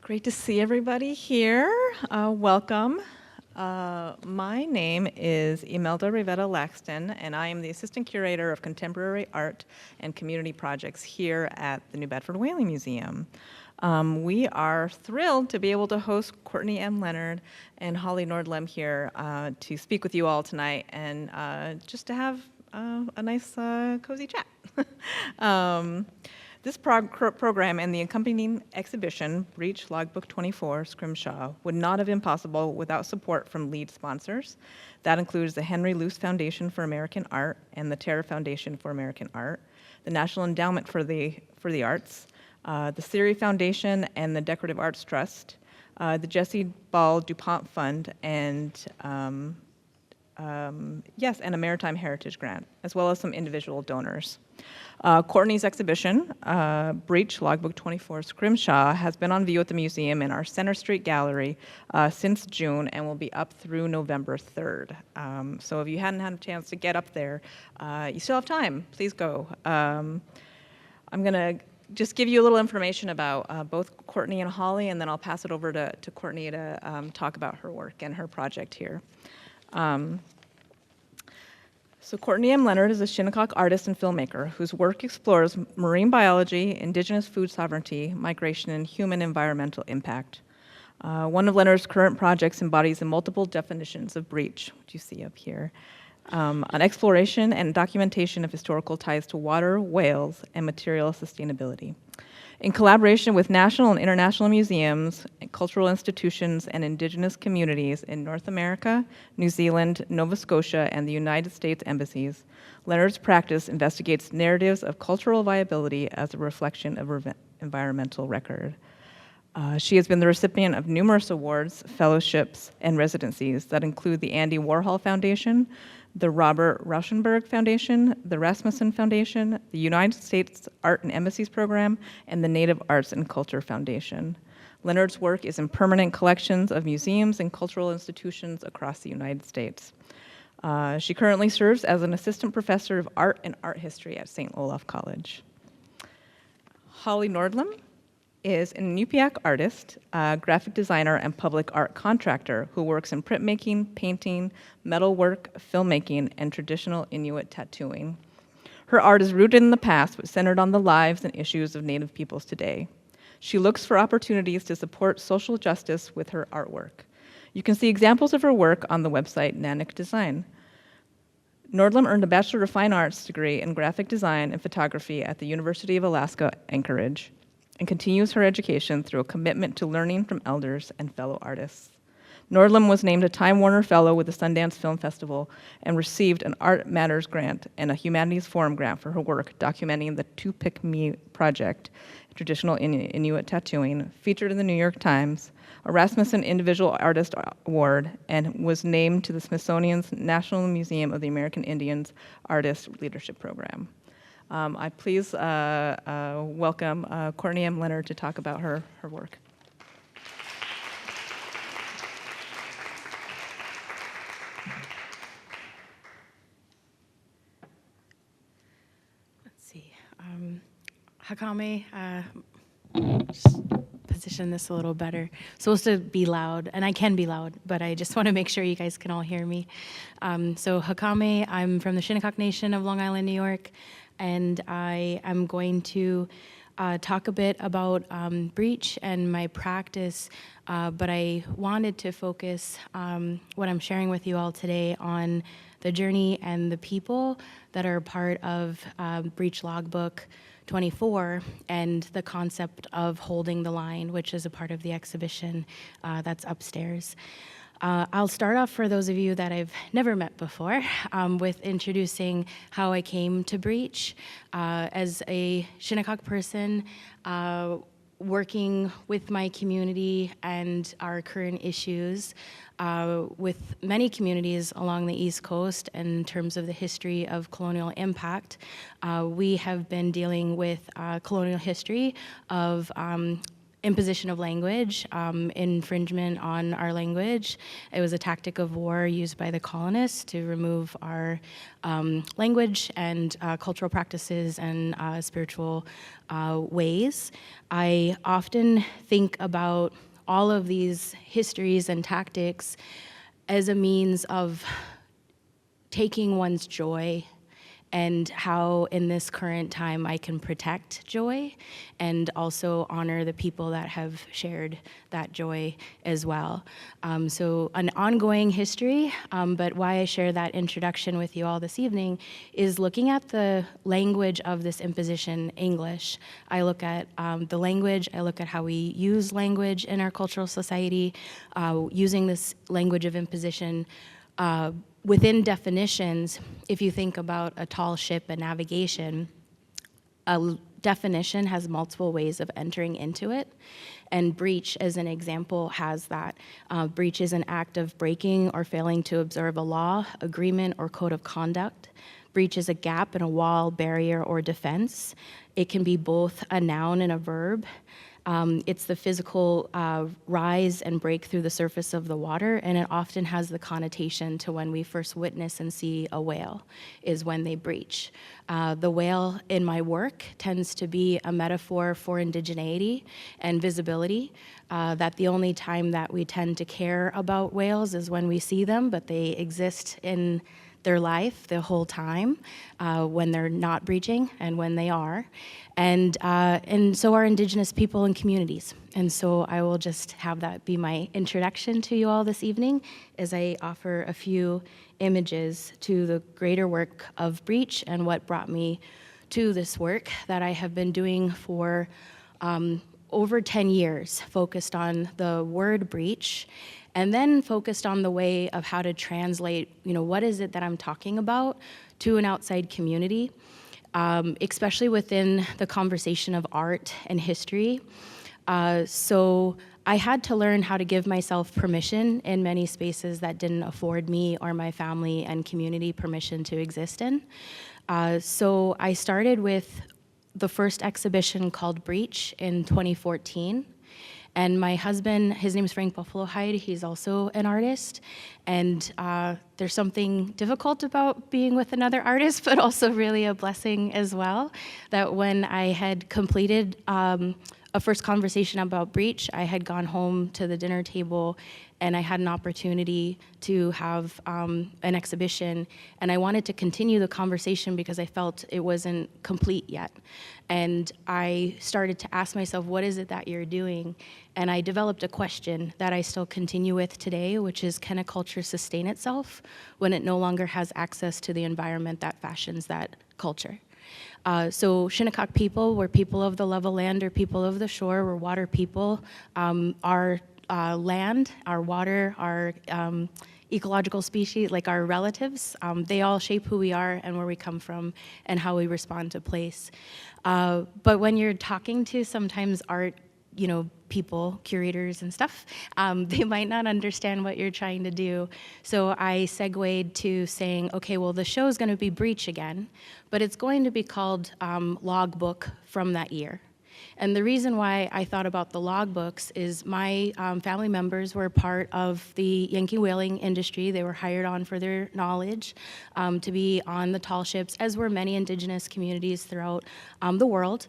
Great to see everybody here. Welcome. My name is Imelda Rivera Laxton, and I am the Assistant Curator of Contemporary Art and Community Projects here at the New Bedford Whaling Museum. We are thrilled to be able to host Courtney M. Leonard and HOLLY Nordlum here to speak with you all tonight and just to have a nice cozy chat. This program and the accompanying exhibition, Breach Logbook 24, SCRIMSHAW, would not have been possible without support from lead sponsors. That includes the Henry Luce Foundation for American Art and the Terra Foundation for American Art, the National Endowment for the Arts, the Siri Foundation and the Decorative Arts Trust, the Jesse Ball DuPont Fund, and yes, and a Maritime Heritage Grant, as well as some individual donors. Courtney's exhibition, Breach Logbook 24 SCRIMSHAW, has been on view at the museum in our Center Street Gallery since June and will be up through November 3rd. So if you hadn't had a chance to get up there, you still have time. Please go. I'm going to just give you a little information about both Courtney and HOLLY, and then I'll pass it over to Courtney to talk about her work and her project here. So Courtney M. Leonard is a Shinnecock artist and filmmaker whose work explores marine biology, indigenous food sovereignty, migration, and human environmental impact. One of Leonard's current projects embodies the multiple definitions of breach, which you see up here, an exploration and documentation of historical ties to water, whales, and material sustainability. In collaboration with national and international museums, cultural institutions, and indigenous communities in North America, New Zealand, Nova Scotia, and the United States embassies, Leonard's practice investigates narratives of cultural viability as a reflection of environmental record. She has been the recipient of numerous awards, fellowships, and residencies that include the Andy Warhol Foundation, the Robert Rauschenberg Foundation, the Rasmussen Foundation, the United States Art and Embassies Program, and the Native Arts and Culture Foundation. Leonard's work is in permanent collections of museums and cultural institutions across the United States. She currently serves as an assistant professor of art and art history at St. Olaf College. HOLLY Nordlum is an Iñupiaq artist, graphic designer, and public art contractor who works in printmaking, painting, metalwork, filmmaking, and traditional Inuit tattooing. Her art is rooted in the past, but centered on the lives and issues of Native peoples today. She looks for opportunities to support social justice with her artwork. You can see examples of her work on the website Nanik Design. Nordlum earned a Bachelor of Fine Arts degree in graphic design and photography at the University of Alaska, Anchorage, and continues her education through a commitment to learning from elders and fellow artists. Nordlum was named a Time Warner Fellow with the Sundance Film Festival and received an Art Matters grant and a Humanities Forum grant for her work documenting the Iñupiaq Me project, traditional Inuit tattooing, featured in the New York Times, a Rasmussen Individual Artist Award, and was named to the Smithsonian's National Museum of the American Indians Artist Leadership Program. I please welcome Courtney M. Leonard to talk about her work. Let's see. Hakame, just position this a little better. Supposed to be loud, and I can be loud, but I just want to make sure you guys can all hear me. So Hakame, I'm from the Shinnecock Nation of Long Island, New York. And I am going to talk a bit about breach and my practice, but I wanted to focus what I'm sharing with you all today on the journey and the people that are part of Breach Logbook 24 and the concept of holding the line, which is a part of the exhibition that's upstairs. I'll start off, for those of you that I've never met before, with introducing how I came to Breach. As a Shinnecock person, working with my community and our current issues with many communities along the East Coast in terms of the history of colonial impact, we have been dealing with colonial history of imposition of language, infringement on our language. It was a tactic of war used by the colonists to remove our language and cultural practices and spiritual ways. I often think about all of these histories and tactics as a means of taking one's joy, and how in this current time I can protect joy and also honor the people that have shared that joy as well. So an ongoing history, but why I share that introduction with you all this evening is looking at the language of this imposition, English. I look at the language, I look at how we use language in our cultural society, using this language of imposition within definitions. If you think about a tall ship and navigation, a definition has multiple ways of entering into it, and breach, as an example, has that. Breach is an act of breaking or failing to observe a law, agreement, or code of conduct. Breach is a gap in a wall, barrier, or defense. It can be both a noun and a verb. It's the physical rise and break through the surface of the water, and it often has the connotation to when we first witness and see a whale, is when they breach. The whale in my work tends to be a metaphor for indigeneity and visibility, that the only time that we tend to care about whales is when we see them, but they exist in their life the whole time, when they're not breaching and when they are. And so are Indigenous people and communities. And so I will just have that be my introduction to you all this evening as I offer a few images to the greater work of breach and what brought me to this work that I have been doing for over 10 years, focused on the word breach, and then focused on the way of how to translate, what is it that I'm talking about to an outside community, especially within the conversation of art and history. So I had to learn how to give myself permission in many spaces that didn't afford me or my family and community permission to exist in. So I started with the first exhibition called Breach in 2014. And my husband, his name is Frank Buffalo Hyde, he's also an artist. And there's something difficult about being with another artist, but also really a blessing as well, that when I had completed a first conversation about breach, I had gone home to the dinner table and I had an opportunity to have an exhibition, and I wanted to continue the conversation because I felt it wasn't complete yet. And I started to ask myself, what is it that you're doing? And I developed a question that I still continue with today, which is, can a culture sustain itself when it no longer has access to the environment that fashions that culture? So Shinnecock people, we're people of the level land or people of the shore, we're water people. Our land, our water, our ecological species, like our relatives, they all shape who we are and where we come from and how we respond to place. But when you're talking to sometimes art, people, curators and stuff, they might not understand what you're trying to do. So I segued to saying, okay, well, the show is going to be Breach again, but it's going to be called Logbook from that year. And the reason why I thought about the logbooks is my family members were part of the Yankee whaling industry. They were hired on for their knowledge to be on the tall ships, as were many Indigenous communities throughout the world,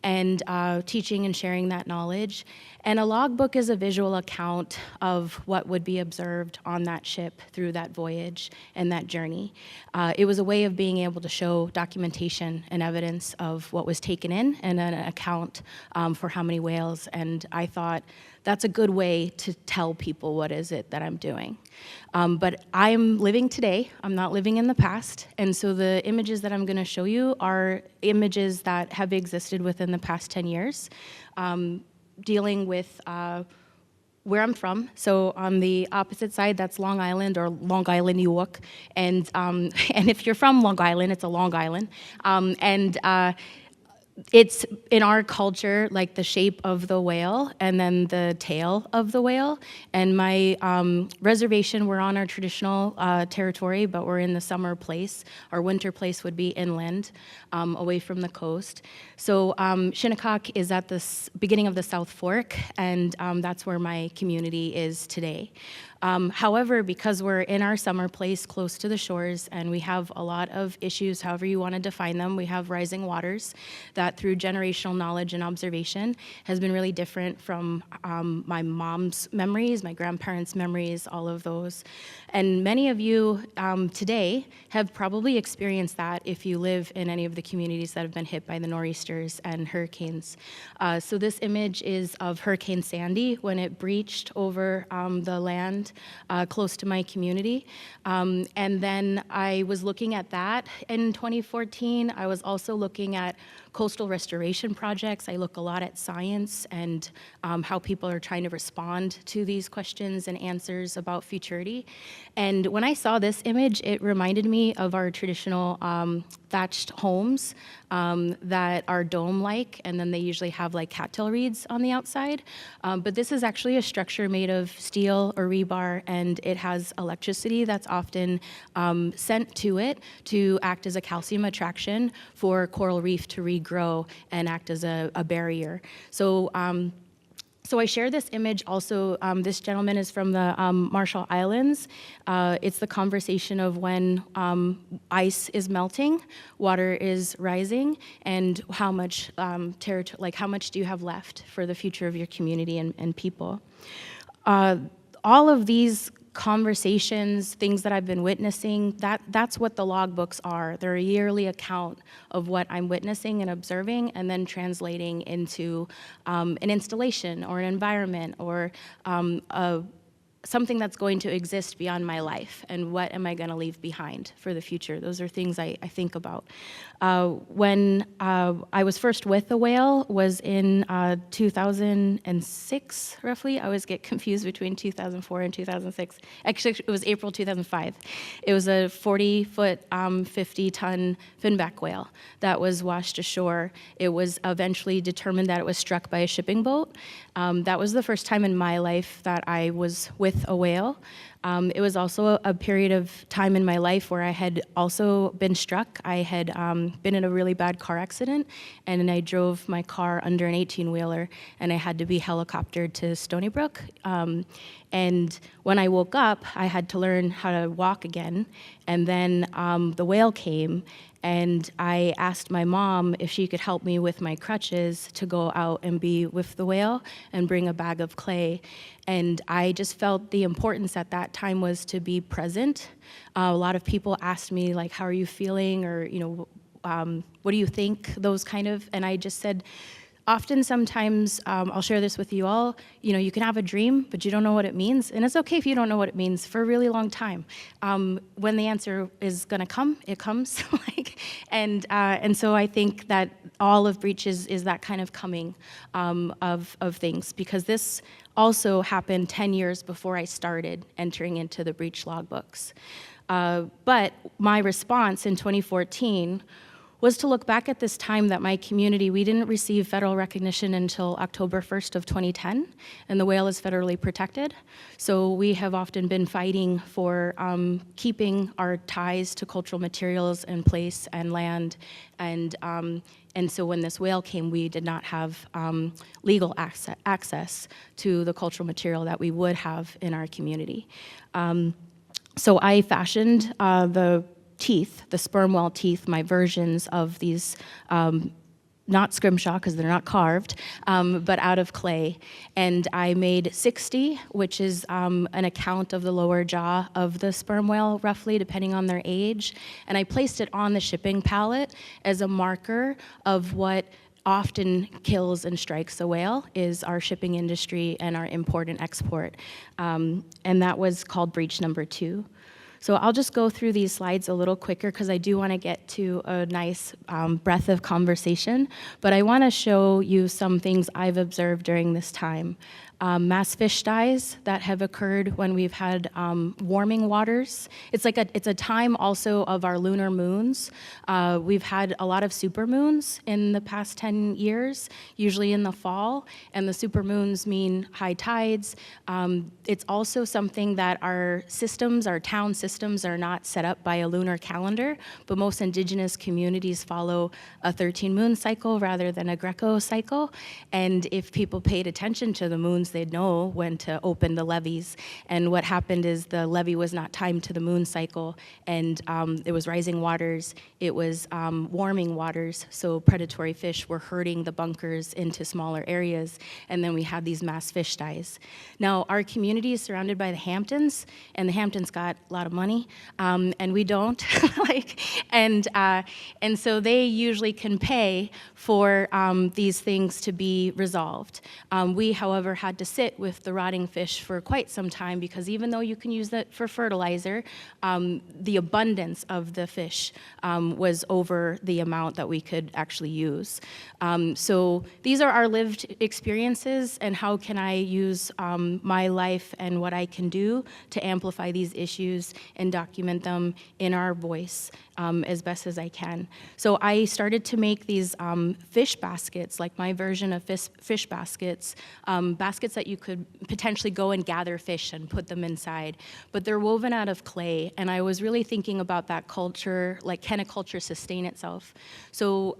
and teaching and sharing that knowledge. And a logbook is a visual account of what would be observed on that ship through that voyage and that journey. It was a way of being able to show documentation and evidence of what was taken in and an account for how many whales. And I thought that's a good way to tell people what is it that I'm doing. But I'm living today, I'm not living in the past, and so the images that I'm gonna show you are images that have existed within the past 10 years, dealing with where I'm from. So on the opposite side, that's Long Island or Long Island, Iñupiaq, and if you're from Long Island, it's a Long Island, it's in our culture like the shape of the whale and then the tail of the whale. And my reservation, we're on our traditional territory, but we're in the summer place. Our winter place would be inland, away from the coast. So Shinnecock is at the beginning of the South Fork, and that's where my community is today. However, because we're in our summer place close to the shores and we have a lot of issues, however you want to define them, we have rising waters that through generational knowledge and observation has been really different from my mom's memories, my grandparents' memories, all of those. And many of you today have probably experienced that if you live in any of the communities that have been hit by the nor'easters and hurricanes. So this image is of Hurricane Sandy when it breached over the land close to my community. And then I was looking at that in 2014. I was also looking at coastal restoration projects. I look a lot at science and how people are trying to respond to these questions and answers about futurity. And when I saw this image, it reminded me of our traditional thatched homes that are dome-like, and then they usually have like cattail reeds on the outside. But this is actually a structure made of steel or rebar, and it has electricity that's often sent to it to act as a calcium attraction for coral reef to regrow and act as a barrier. So I share this image also. This gentleman is from the Marshall Islands. It's the conversation of when ice is melting, water is rising, and how much how much do you have left for the future of your community and people. All of these conversations, things that I've been witnessing, that's what the logbooks are. They're a yearly account of what I'm witnessing and observing, and then translating into an installation or an environment or something that's going to exist beyond my life, and what am I going to leave behind for the future. Those are things I think about. When I was first with a whale was in 2006, roughly. I always get confused between 2004 and 2006. Actually, it was April 2005. It was a 40-foot, 50-ton finback whale that was washed ashore. It was eventually determined that it was struck by a shipping boat. That was the first time in my life that I was with a whale. It was also a period of time in my life where I had also been struck. I had been in a really bad car accident, and I drove my car under an 18-wheeler, and I had to be helicoptered to Stony Brook. And when I woke up, I had to learn how to walk again. And then the whale came, and I asked my mom if she could help me with my crutches to go out and be with the whale and bring a bag of clay. And I just felt the importance at that time was to be present. A lot of people asked me, like, how are you feeling? Or, what do you think? Those kind of, and I just said, often, sometimes, I'll share this with you all, you can have a dream, but you don't know what it means. And it's okay if you don't know what it means for a really long time. When the answer is gonna come, it comes. And so I think that all of Breach is that kind of coming of things, because this also happened 10 years before I started entering into the Breach logbooks. But my response in 2014 was to look back at this time that my community, we didn't receive federal recognition until October 1st of 2010, and the whale is federally protected. So we have often been fighting for keeping our ties to cultural materials and place and land, and so when this whale came, we did not have legal access to the cultural material that we would have in our community. So I fashioned the teeth, the sperm whale teeth, my versions of these, not scrimshaw because they're not carved, but out of clay. And I made 60, which is an account of the lower jaw of the sperm whale, roughly, depending on their age. And I placed it on the shipping pallet as a marker of what often kills and strikes a whale is our shipping industry and our import and export. And that was called Breach number 2. So I'll just go through these slides a little quicker because I do want to get to a nice breadth of conversation, but I want to show you some things I've observed during this time. mass fish dies that have occurred when we've had warming waters. It's a time also of our lunar moons. We've had a lot of supermoons in the past 10 years, usually in the fall, and the supermoons mean high tides. It's also something that our systems, our town systems, are not set up by a lunar calendar, but most indigenous communities follow a 13-moon cycle rather than a Greco cycle. And if people paid attention to the moons, they'd know when to open the levees. And what happened is the levee was not timed to the moon cycle, and it was rising waters, it was warming waters, so predatory fish were herding the bunkers into smaller areas, and then we had these mass fish dies. Now, our community is surrounded by the Hamptons, and the Hamptons got a lot of money, and we don't. And so they usually can pay for these things to be resolved. We, however, had to sit with the rotting fish for quite some time, because even though you can use that for fertilizer, the abundance of the fish was over the amount that we could actually use. So these are our lived experiences, and how can I use my life and what I can do to amplify these issues and document them in our voice as best as I can. So I started to make these fish baskets, like my version of fish baskets, baskets that you could potentially go and gather fish and put them inside, but they're woven out of clay, and I was really thinking about that culture, like, can a culture sustain itself? So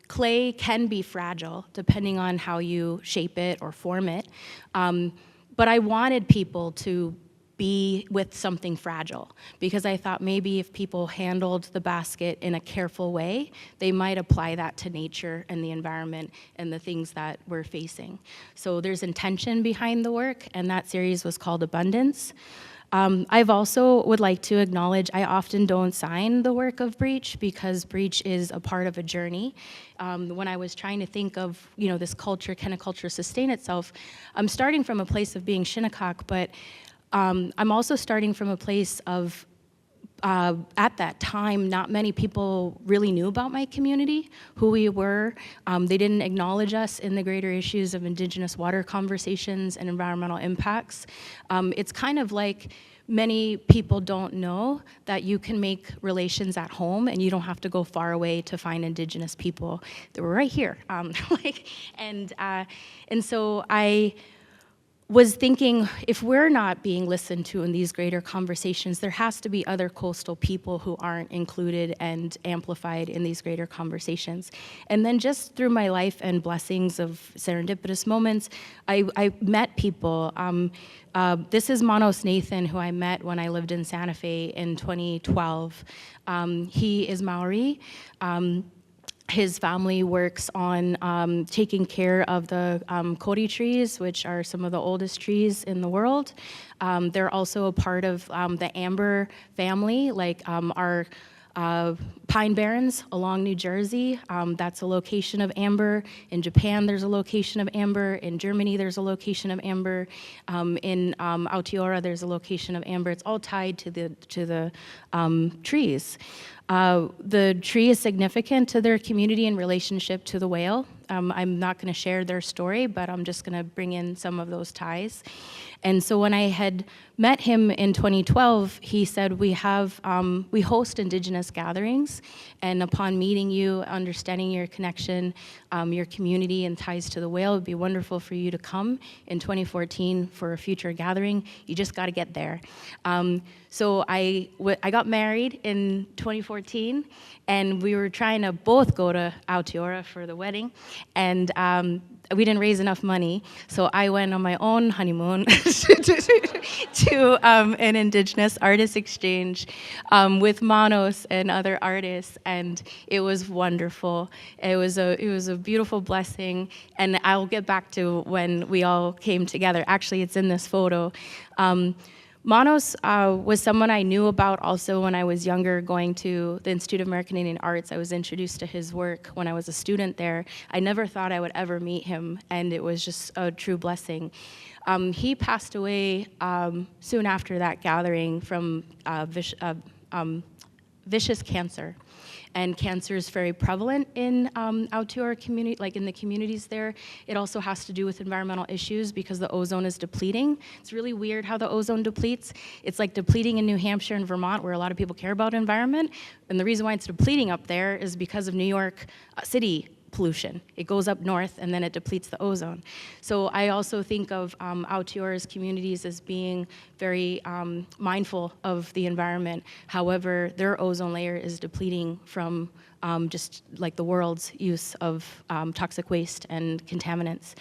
clay can be fragile depending on how you shape it or form it, but I wanted people to be with something fragile, because I thought maybe if people handled the basket in a careful way, they might apply that to nature and the environment and the things that we're facing. So there's intention behind the work, and that series was called Abundance. I've also would like to acknowledge I often don't sign the work of Breach, because Breach is a part of a journey. When I was trying to think of, this culture, can a culture sustain itself, I'm starting from a place of being Shinnecock, but I'm also starting from a place of, at that time, not many people really knew about my community, who we were. They didn't acknowledge us in the greater issues of Indigenous water conversations and environmental impacts. It's kind of like many people don't know that you can make relations at home, and you don't have to go far away to find Indigenous people. They were right here. And so I was thinking, if we're not being listened to in these greater conversations, there has to be other coastal people who aren't included and amplified in these greater conversations. And then just through my life and blessings of serendipitous moments, I met people. This is Manos Nathan, who I met when I lived in Santa Fe in 2012. He is Maori. His family works on taking care of the kori trees, which are some of the oldest trees in the world. They're also a part of the amber family, like our Pine Barrens along New Jersey. That's a location of amber. In Japan, there's a location of amber. In Germany, there's a location of amber. In Aotearoa, there's a location of amber. It's all tied to the trees. The tree is significant to their community in relationship to the whale. I'm not going to share their story, but I'm just going to bring in some of those ties. And so when I had met him in 2012, he said, we host Indigenous gatherings, and upon meeting you, understanding your connection, your community and ties to the whale, it would be wonderful for you to come in 2014 for a future gathering. You just got to get there. So I got married in 2014, and we were trying to both go to Aotearoa for the wedding, and we didn't raise enough money, so I went on my own honeymoon to an Indigenous artist exchange with Manos and other artists, and it was wonderful. It was a beautiful blessing, and I'll get back to when we all came together. Actually, it's in this photo. Manos was someone I knew about also when I was younger, going to the Institute of American Indian Arts. I was introduced to his work when I was a student there. I never thought I would ever meet him, and it was just a true blessing. He passed away soon after that gathering from vicious cancer. and cancer is very prevalent in Aotearoa community, like in the communities there. It also has to do with environmental issues because the ozone is depleting. It's really weird how the ozone depletes. It's like depleting in New Hampshire and Vermont, where a lot of people care about environment. And the reason why it's depleting up there is because of New York City pollution. It goes up north and then it depletes the ozone. So I also think of Aotearoa's communities as being very mindful of the environment. However, their ozone layer is depleting from just like the world's use of toxic waste and contaminants.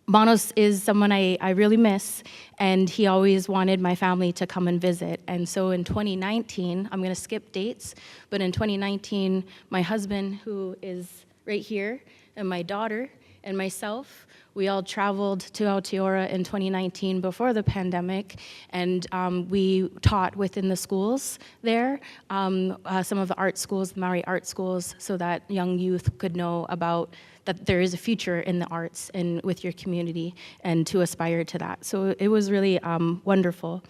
Manos is someone I really miss, and he always wanted my family to come and visit. And so in 2019, I'm gonna skip dates, but in 2019, my husband, who is right here, and my daughter, and myself, we all traveled to Aotearoa in 2019 before the pandemic, and we taught within the schools there, some of the art schools, the Maori art schools, so that young youth could know about that there is a future in the arts and with your community, and to aspire to that. So it was really wonderful.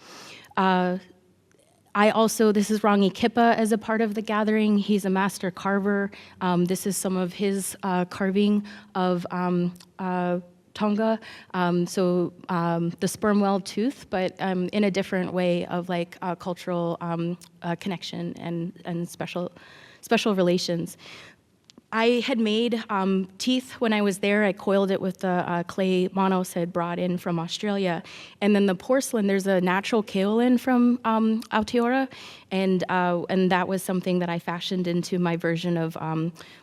This is Rangi Kippa as a part of the gathering. He's a master carver. This is some of his carving of Tonga, the sperm whale tooth, but in a different way of like cultural connection and special relations. I had made teeth when I was there. I coiled it with the clay Manos had brought in from Australia. And then the porcelain, there's a natural kaolin from Aotearoa, and that was something that I fashioned into my version of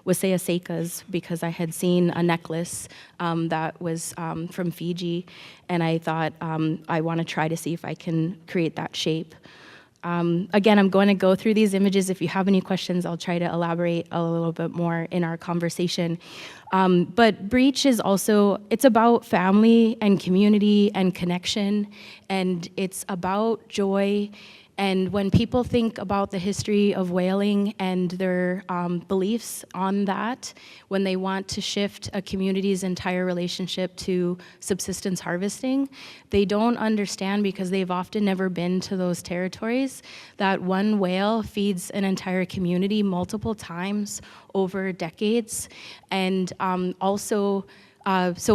Wasea Seika's, because I had seen a necklace that was from Fiji, and I thought I want to try to see if I can create that shape. Again, I'm going to go through these images. If you have any questions, I'll try to elaborate a little bit more in our conversation. But Breach is also, it's about family and community and connection, and it's about joy. And when people think about the history of whaling and their beliefs on that, when they want to shift a community's entire relationship to subsistence harvesting, they don't understand, because they've often never been to those territories, that one whale feeds an entire community multiple times over decades. And so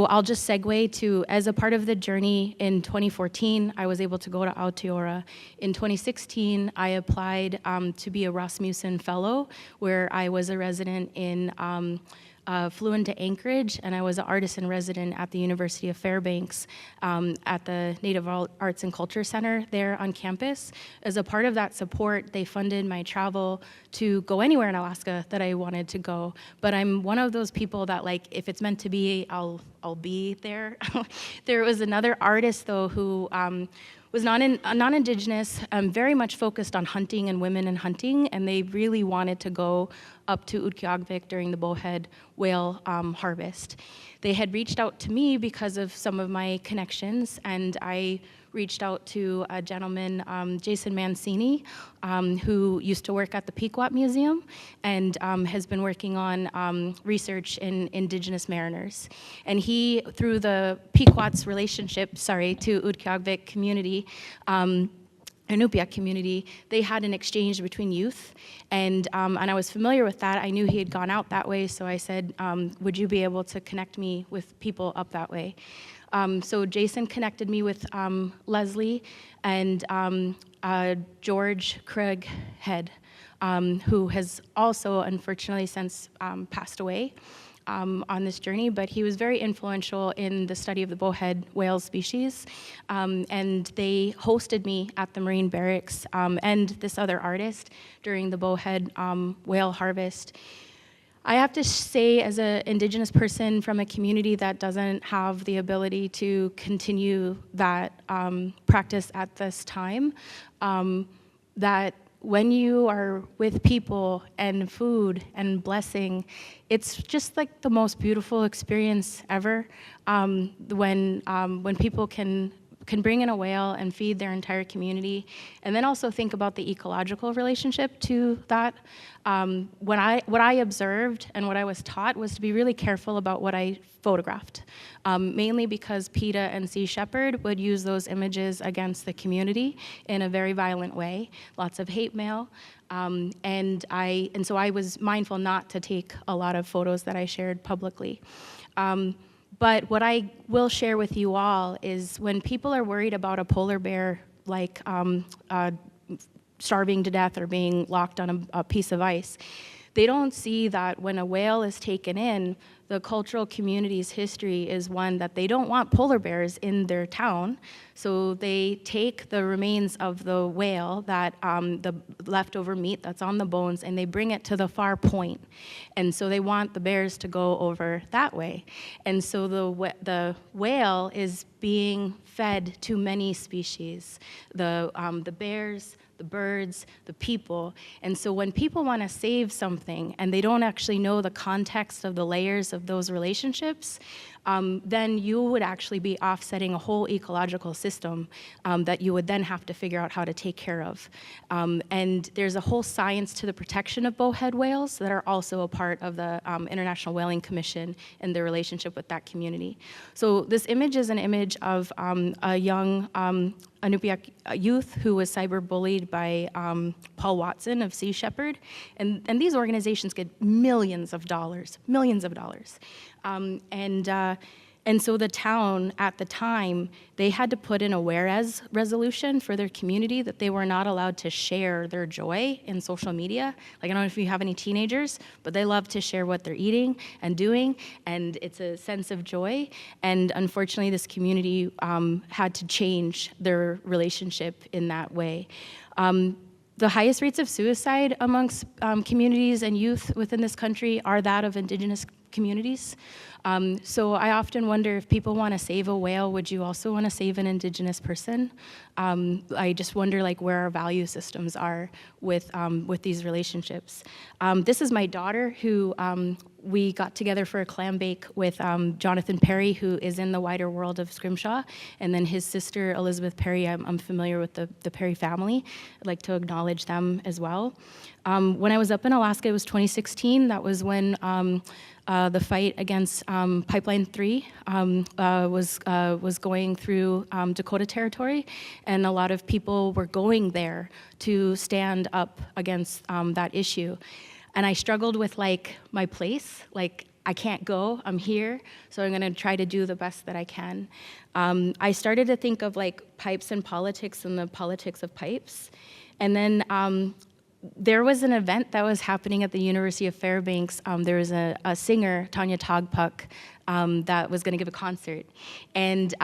I'll just segue to, as a part of the journey in 2014, I was able to go to Aotearoa. In 2016, I applied to be a Rasmussen Fellow, where I was a resident in flew into Anchorage, and I was an artist in resident at the University of Fairbanks at the Native Arts and Culture Center there on campus. As a part of that support, they funded my travel to go anywhere in Alaska that I wanted to go. But I'm one of those people that, like, if it's meant to be, I'll be there. There was another artist, though, who was non-Indigenous, very much focused on hunting and women and hunting, and they really wanted to go up to Iñupiaq during the bowhead whale harvest. They had reached out to me because of some of my connections, and I reached out to a gentleman, Jason Mancini, who used to work at the Pequot Museum and has been working on research in Indigenous mariners. And he, through the Pequot's relationship, to Iñupiaq community, Inupiaq community, they had an exchange between youth, and I was familiar with that. I knew he had gone out that way, so I said, would you be able to connect me with people up that way? So Jason connected me with Leslie and George Craighead, who has also unfortunately since passed away on this journey, but he was very influential in the study of the bowhead whale species. And they hosted me at the Marine Barracks and this other artist during the bowhead whale harvest. I have to say, as an Indigenous person from a community that doesn't have the ability to continue that practice at this time, that when you are with people and food and blessing, it's just like the most beautiful experience ever. When people can can bring in a whale and feed their entire community, and then also think about the ecological relationship to that. What I observed and what I was taught was to be really careful about what I photographed, mainly because PETA and Sea Shepherd would use those images against the community in a very violent way, lots of hate mail. And so I was mindful not to take a lot of photos that I shared publicly. But what I will share with you all is when people are worried about a polar bear like starving to death or being locked on a piece of ice, they don't see that when a whale is taken in, the cultural community's history is one that they don't want polar bears in their town, so they take the remains of the whale, the leftover meat that's on the bones, and they bring it to the far point. And so they want the bears to go over that way. And so the whale is being fed to many species, the bears, the birds, the people. And so when people want to save something and they don't actually know the context of the layers of those relationships, then you would actually be offsetting a whole ecological system that you would then have to figure out how to take care of. And there's a whole science to the protection of bowhead whales that are also a part of the International Whaling Commission and their relationship with that community. So this image is an image of a young Iñupiaq youth who was cyberbullied by Paul Watson of Sea Shepherd. And these organizations get millions of dollars. And so the town at the time, they had to put in a whereas resolution for their community that they were not allowed to share their joy in social media. Like, I don't know if you have any teenagers, but they love to share what they're eating and doing, and it's a sense of joy. And unfortunately, this community had to change their relationship in that way. The highest rates of suicide amongst communities and youth within this country are that of Indigenous communities. So I often wonder, if people want to save a whale, would you also want to save an Indigenous person? I just wonder, like, where our value systems are with these relationships. This is my daughter, who we got together for a clam bake with Jonathan Perry, who is in the wider world of Scrimshaw, and then his sister Elizabeth Perry. I'm familiar with the Perry family. I'd like to acknowledge them as well. When I was up in Alaska, it was 2016. That was when the fight against Pipeline 3 was going through Dakota territory, and a lot of people were going there to stand up against that issue. And I struggled with, like, my place. Like, I can't go, I'm here, so I'm gonna try to do the best that I can. I started to think of, like, pipes and politics and the politics of pipes. And then there was an event that was happening at the University of Fairbanks. There was a singer, Tanya Togpuck, that was gonna give a concert. And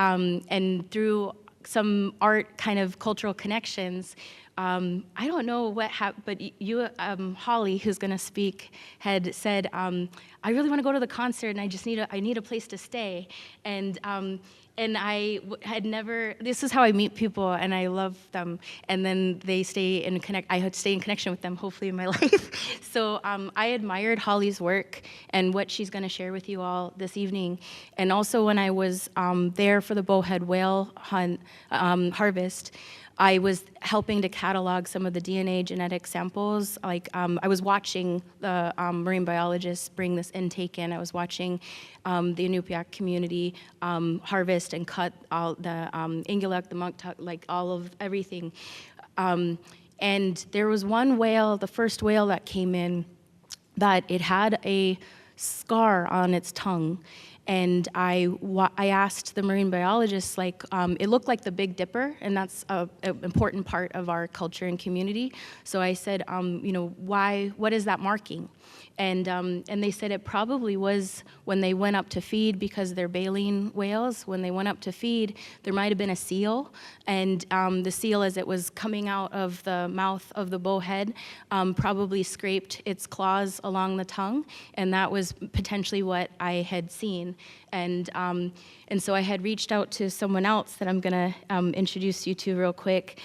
through some art kind of cultural connections, I don't know what happened, but you, Holly, who's going to speak, had said, I really want to go to the concert, and I need a place to stay. And I had never, this is how I meet people, and I love them. And then they stay in I had to stay in connection with them, hopefully, in my life. So I admired Holly's work and what she's going to share with you all this evening. And also, when I was there for the bowhead whale hunt harvest, I was helping to catalog some of the DNA genetic samples. Like, I was watching the marine biologists bring this intake in. I was watching the Iñupiaq community harvest and cut all the Iñupiaq, the Mitituq, like all of everything. And there was one whale, the first whale that came in, that it had a scar on its tongue. And I asked the marine biologists, like, it looked like the Big Dipper, and that's an important part of our culture and community. So I said, you know, what is that marking? And they said it probably was when they went up to feed, because they're baleen whales. When they went up to feed, there might have been a seal, and the seal, as it was coming out of the mouth of the bowhead, probably scraped its claws along the tongue, and that was potentially what I had seen. design. And so I had reached out to someone else that I'm gonna introduce you to real quick,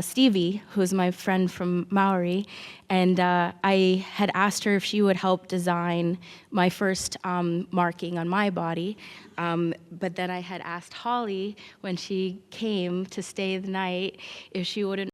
Stevie, who's my friend from Maori, and I had asked her if she would help design my first marking on my body, but then I had asked Holly when she came to stay the night if she wouldn't